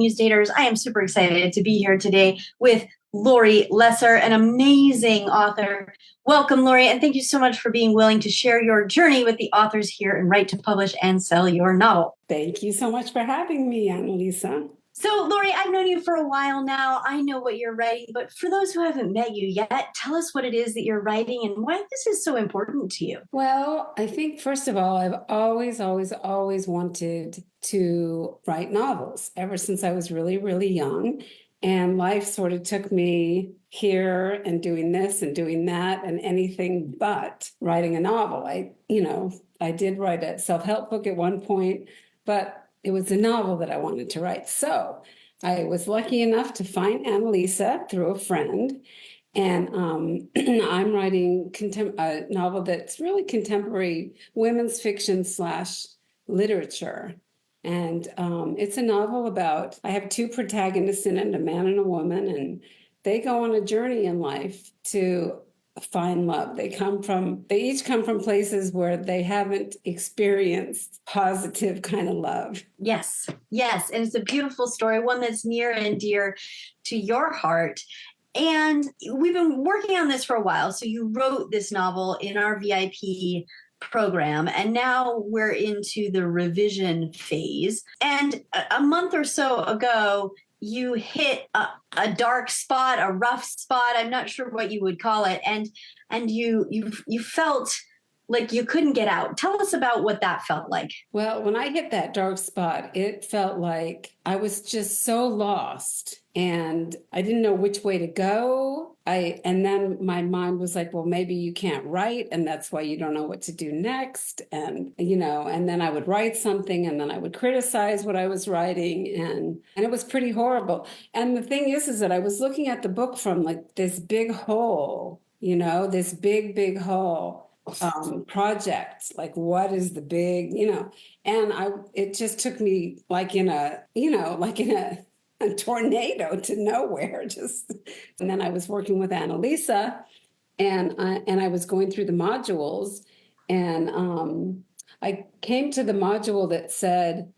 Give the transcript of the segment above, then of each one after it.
Newsdaters. I am super excited to be here today with Laurie Lesser, an amazing author. Welcome, Laurie, and thank you so much for being willing to share your journey with the authors here and Write to Publish and Sell your novel. Thank you so much for having me, Annalisa. So, Laurie, I've known you for a while now. I know what you're writing, but for those who haven't met you yet, tell us what it is that you're writing and why this is so important to you. Well, I think, first of all, I've always wanted to write novels ever since I was really, really young. And life sort of took me here and doing this and doing that and anything but writing a novel. I did write a self-help book at one point, but it was a novel that I wanted to write. So I was lucky enough to find Annalisa through a friend. And I'm writing a novel that's really contemporary women's fiction / literature. And it's a novel about, I have two protagonists in it, a man and a woman, and they go on a journey in life to find love. They each come from places where they haven't experienced positive kind of love. Yes. And it's a beautiful story, one that's near and dear to your heart. And we've been working on this for a while. So you wrote this novel in our VIP program, and now we're into the revision phase. And a month or so ago, you hit a dark spot, a rough spot. I'm not sure what you would call it. And you felt like you couldn't get out. Tell us about what that felt like. Well, when I hit that dark spot, it felt like I was just so lost and I didn't know which way to go. And then my mind was like, well, maybe you can't write, and that's why you don't know what to do next. And, and then I would write something and then I would criticize what I was writing. And it was pretty horrible. And the thing is that I was looking at the book from like this big hole, this big hole. Project, like what is the big, and it just took me like in a tornado to nowhere, and then I was working with Annalisa and I was going through the modules, and I came to the module that said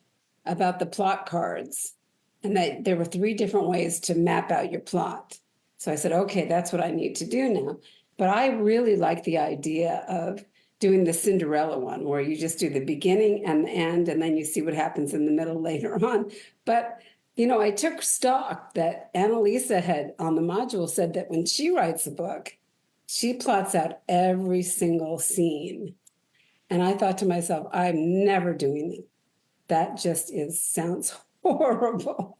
about the plot cards, and that there were 3 different ways to map out your plot. So I said, okay, that's what I need to do now. But I really like the idea of doing the Cinderella one, where you just do the beginning and the end, and then you see what happens in the middle later on. But, I took stock that Annalisa had on the module said that when she writes a book, she plots out every single scene. And I thought to myself, I'm never doing it. That just sounds horrible.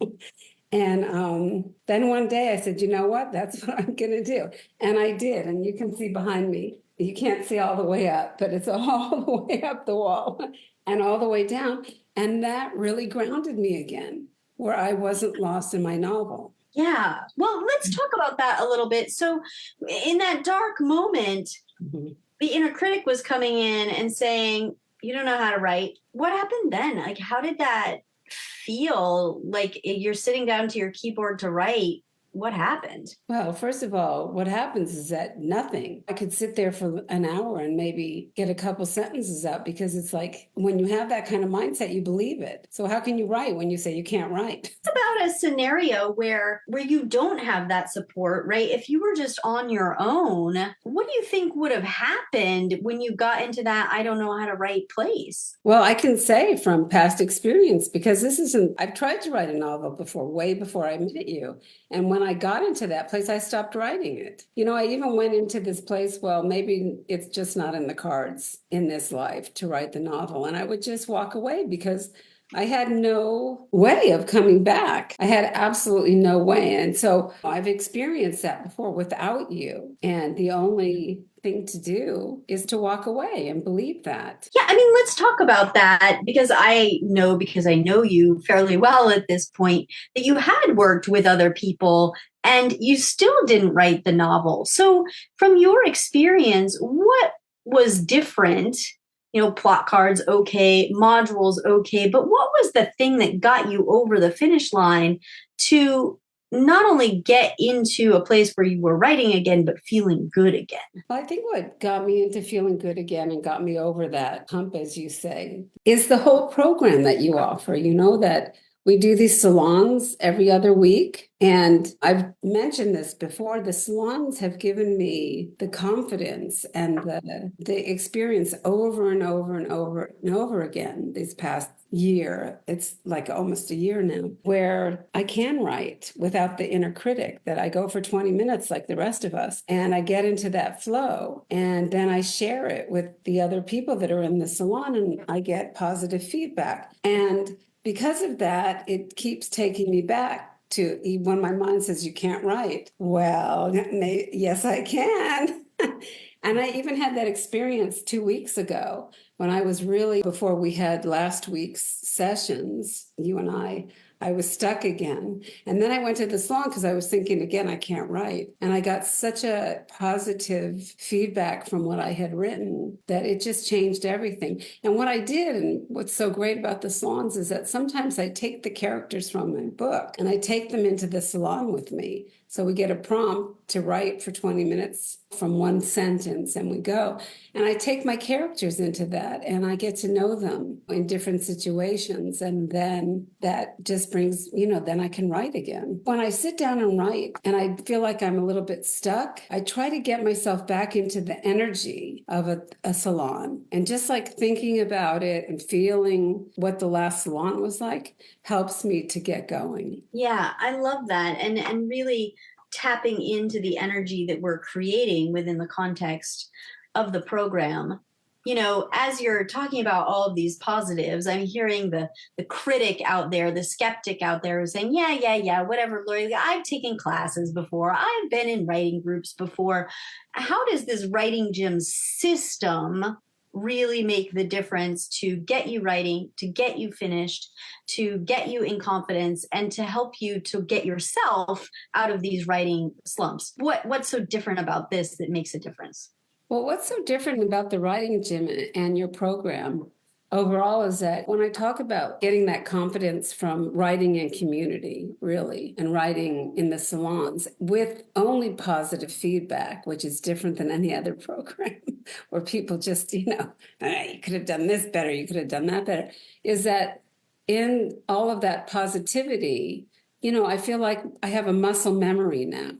And then one day I said, you know what, that's what I'm going to do. And I did. And you can see behind me, you can't see all the way up, but it's all the way up the wall and all the way down. And that really grounded me again, where I wasn't lost in my novel. Yeah. Well, let's talk about that a little bit. So in that dark moment, the inner critic was coming in and saying, you don't know how to write. What happened then? Like, how did that feel? Like you're sitting down to your keyboard to write? What happened? Well, first of all, what happens is that nothing. I could sit there for an hour and maybe get a couple sentences out, because it's like when you have that kind of mindset, you believe it. So how can you write when you say you can't write? It's about a scenario where you don't have that support, right? If you were just on your own, what do you think would have happened when you got into that I don't know how to write place? Well, I can say from past experience, because I've tried to write a novel before, way before I met you. And when I got into that place, I stopped writing it. I even went into this place, well, maybe it's just not in the cards in this life to write the novel. And I would just walk away because I had no way of coming back. I had absolutely no way. And so I've experienced that before without you. And the only thing to do is to walk away and believe that. Yeah, I mean, let's talk about that, because I know you fairly well at this point, that you had worked with other people and you still didn't write the novel. So from your experience, what was different? Plot cards, okay, modules, okay, but what was the thing that got you over the finish line to not only get into a place where you were writing again, but feeling good again? Well, I think what got me into feeling good again and got me over that hump, as you say, is the whole program that you offer. That we do these salons every other week. And I've mentioned this before. The salons have given me the confidence and the experience over and over and over and over again these past year. It's like almost a year now, where I can write without the inner critic, that I go for 20 minutes like the rest of us, and I get into that flow, and then I share it with the other people that are in the salon, and I get positive feedback. And because of that, it keeps taking me back to when my mind says you can't write. Well, yes, I can. And I even had that experience 2 weeks ago when I was really, before we had last week's sessions, you and I was stuck again. And then I went to the salon because I was thinking, again, I can't write. And I got such a positive feedback from what I had written that it just changed everything. And what I did, and what's so great about the salons, is that sometimes I take the characters from my book and I take them into the salon with me. So we get a prompt to write for 20 minutes from one sentence, and we go. And I take my characters into that, and I get to know them in different situations. And then that just brings, then I can write again. When I sit down and write and I feel like I'm a little bit stuck, I try to get myself back into the energy of a salon. And just like thinking about it and feeling what the last salon was like helps me to get going. Yeah, I love that. And really tapping into the energy that we're creating within the context of the program. As you're talking about all of these positives, I'm hearing the critic out there, the skeptic out there who's saying, yeah, whatever, Laurie, I've taken classes before. I've been in writing groups before. How does this writing gym system really make the difference to get you writing, to get you finished, to get you in confidence, and to help you to get yourself out of these writing slumps? What's so different about this that makes a difference? Well, what's so different about the writing gym and your program overall is that when I talk about getting that confidence from writing in community, really, and writing in the salons with only positive feedback, which is different than any other program where people just, you could have done this better, you could have done that better, is that in all of that positivity, I feel like I have a muscle memory now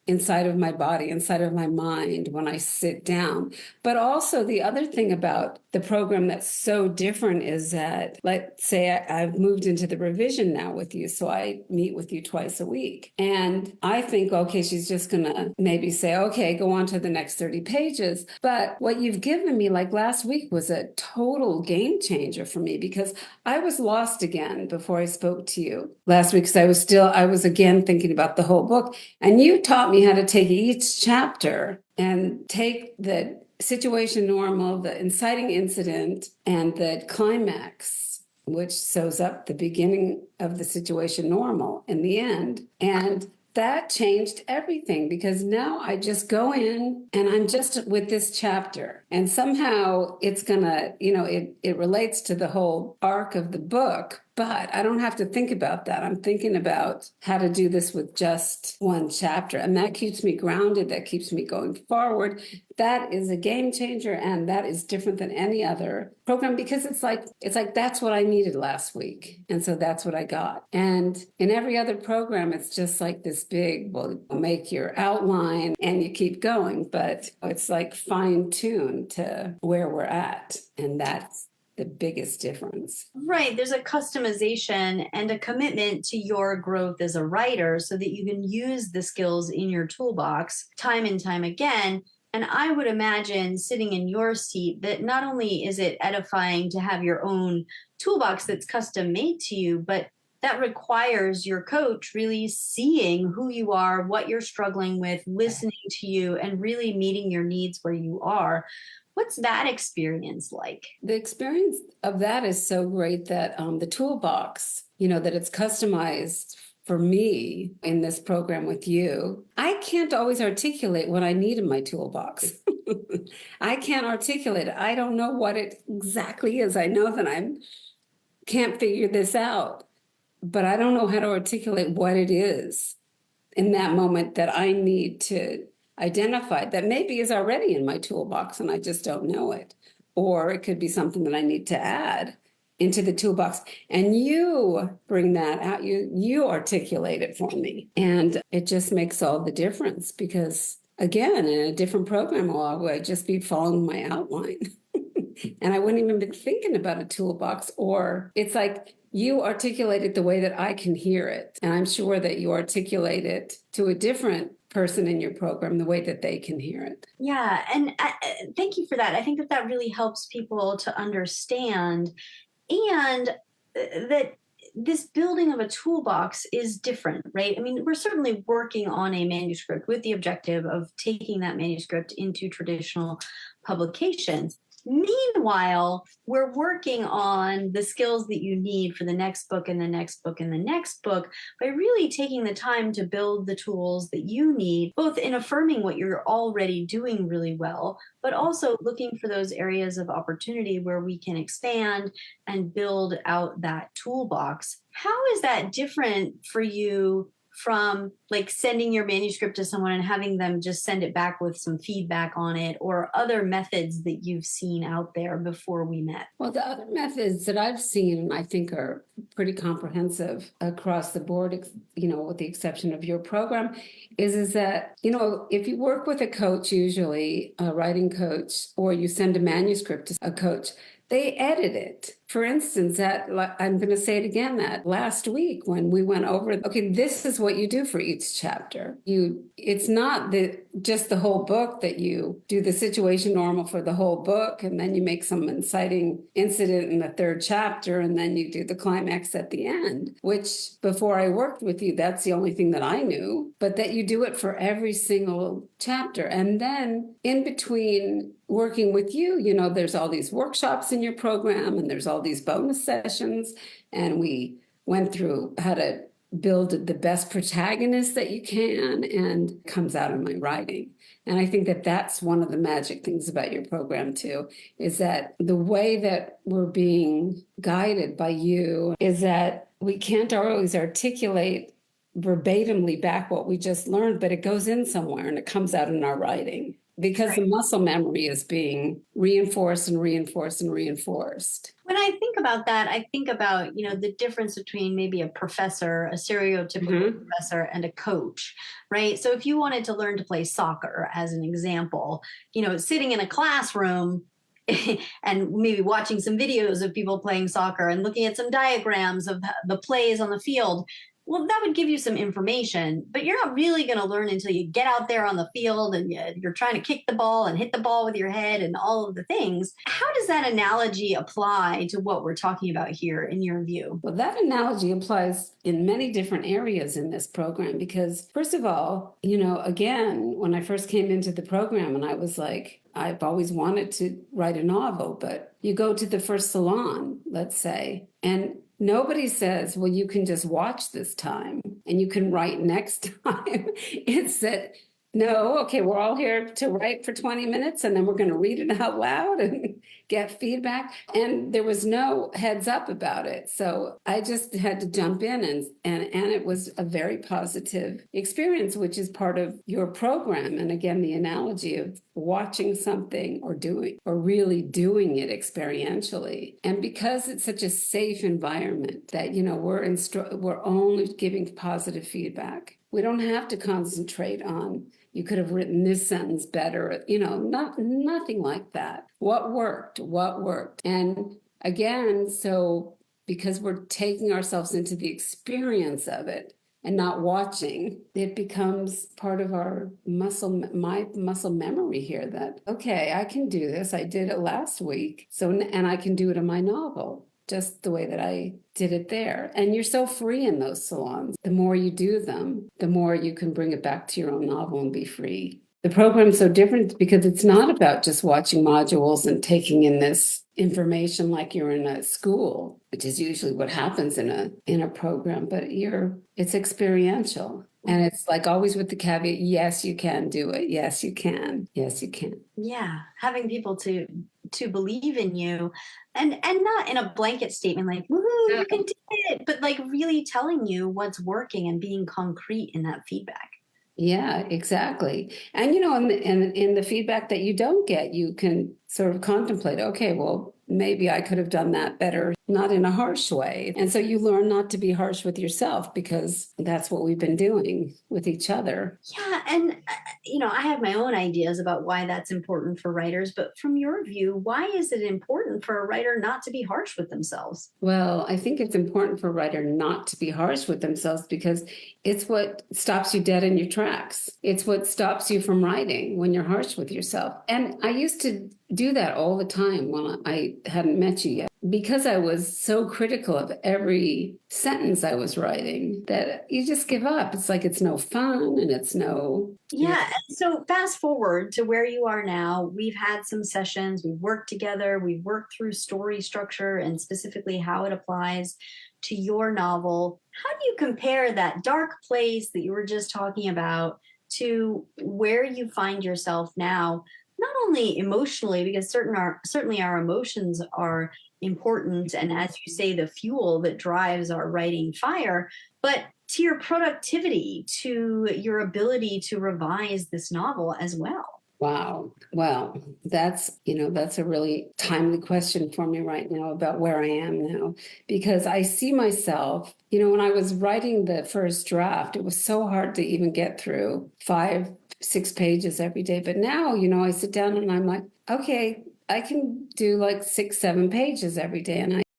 inside of my body, inside of my mind when I sit down. But also the other thing about the program that's so different is that, let's say I've moved into the revision now with you, so I meet with you twice a week. And I think, okay, she's just gonna maybe say, okay, go on to the next 30 pages. But what you've given me, like last week, was a total game changer for me, because I was lost again before I spoke to you last week, because I was again thinking about the whole book. And you taught me how to take each chapter and take the situation normal, the inciting incident, and the climax, which sews up the beginning of the situation normal in the end. And that changed everything, because now I just go in and I'm just with this chapter, and somehow it's gonna, it relates to the whole arc of the book, but I don't have to think about that. I'm thinking about how to do this with just one chapter, and that keeps me grounded. That keeps me going forward. That is a game changer, and that is different than any other program, because it's like that's what I needed last week, and so that's what I got. And in every other program, it's just like this big, well, make your outline and you keep going, but it's like fine-tuned to where we're at, and that's the biggest difference. Right. There's a customization and a commitment to your growth as a writer so that you can use the skills in your toolbox time and time again. And I would imagine, sitting in your seat, that not only is it edifying to have your own toolbox that's custom made to you, but that requires your coach really seeing who you are, what you're struggling with, listening to you, and really meeting your needs where you are. What's that experience like? The experience of that is so great that the toolbox, that it's customized for me in this program with you. I can't always articulate what I need in my toolbox. I can't articulate it. I don't know what it exactly is. I know that I can't figure this out, but I don't know how to articulate what it is in that moment that I need to identify, that maybe is already in my toolbox and I just don't know it. Or it could be something that I need to add. into the toolbox, and you bring that out. You articulate it for me, and it just makes all the difference, because again, in a different program, I would just be following my outline. And I wouldn't even be thinking about a toolbox. Or it's like you articulate it the way that I can hear it. And I'm sure that you articulate it to a different person in your program the way that they can hear it. Yeah. And thank you for that. I think that that really helps people to understand, and that this building of a toolbox is different, right? I mean, we're certainly working on a manuscript with the objective of taking that manuscript into traditional publications. Meanwhile, we're working on the skills that you need for the next book and the next book and the next book by really taking the time to build the tools that you need, both in affirming what you're already doing really well, but also looking for those areas of opportunity where we can expand and build out that toolbox. How is that different for you from like sending your manuscript to someone and having them just send it back with some feedback on it, or other methods that you've seen out there before we met? Well, the other methods that I've seen, I think, are pretty comprehensive across the board, with the exception of your program, is that, if you work with a coach, usually a writing coach, or you send a manuscript to a coach, they edit it. For instance, I'm going to say it again, that last week when we went over, okay, this is what you do for each chapter. It's not just the whole book that you do the situation normal for the whole book, and then you make some inciting incident in the third chapter, and then you do the climax at the end, which before I worked with you, that's the only thing that I knew, but that you do it for every single chapter. And then in between working with you, there's all these workshops in your program, and there's all these bonus sessions, and we went through how to build the best protagonist that you can, and it comes out in my writing. And I think that that's one of the magic things about your program too, is that the way that we're being guided by you is that we can't always articulate verbatimly back what we just learned, but it goes in somewhere and it comes out in our writing, because Right. the muscle memory is being reinforced and reinforced and reinforced. When I think about that, I think about, the difference between maybe a professor, a stereotypical professor, and a coach, right? So if you wanted to learn to play soccer, as an example, sitting in a classroom and maybe watching some videos of people playing soccer and looking at some diagrams of the plays on the field, well, that would give you some information, but you're not really going to learn until you get out there on the field and you're trying to kick the ball and hit the ball with your head and all of the things. How does that analogy apply to what we're talking about here in your view? Well, that analogy applies in many different areas in this program, because first of all, again, when I first came into the program, and I was like, I've always wanted to write a novel, but you go to the first salon, let's say, and nobody says, well, you can just watch this time and you can write next time. It's that, no, okay, we're all here to write for 20 minutes and then we're going to read it out loud and get feedback. And there was no heads up about it. So I just had to jump in, and it was a very positive experience, which is part of your program. And again, the analogy of watching something or really doing it experientially. And because it's such a safe environment that, we're only giving positive feedback. We don't have to concentrate on, you could have written this sentence better, nothing like that. What worked? And again, so because we're taking ourselves into the experience of it and not watching, it becomes part of my muscle memory here that, okay, I can do this. I did it last week. And I can do it in my novel, just the way that I did it there. And you're so free in those salons. The more you do them, the more you can bring it back to your own novel and be free. The program's so different because it's not about just watching modules and taking in this information like you're in a school, which is usually what happens in a program, but it's experiential. And it's like always with the caveat, yes, you can do it. Yes, you can. Yes, you can. Yeah, having people to believe in you, and not in a blanket statement like, woohoo, you can do it, but like really telling you what's working and being concrete in that feedback. Yeah, exactly. And, in the feedback that you don't get, you can sort of contemplate, okay, well, maybe I could have done that better, not in a harsh way. And so you learn not to be harsh with yourself, because that's what we've been doing with each other. Yeah, and I have my own ideas about why that's important for writers, but from your view, why is it important for a writer not to be harsh with themselves? Well, I think it's important for a writer not to be harsh with themselves, because it's what stops you dead in your tracks. It's what stops you from writing, when you're harsh with yourself. And I used to do that all the time when I hadn't met you yet, because I was so critical of every sentence I was writing that you just give up. It's like it's no fun, and it's no. Yeah. So fast forward to where you are now. We've had some sessions, we've worked together, we've worked through story structure and specifically how it applies to your novel. How do you compare that dark place that you were just talking about to where you find yourself now? Not only emotionally, because certainly our emotions are important, and as you say, the fuel that drives our writing fire, but to your productivity, to your ability to revise this novel as well. Wow. Well, that's a really timely question for me right now about where I am now, because I see myself, when I was writing the first draft, it was so hard to even get through 5, 6 pages every day. But now, I sit down and I'm like, okay, I can do like 6, 7 pages every day. And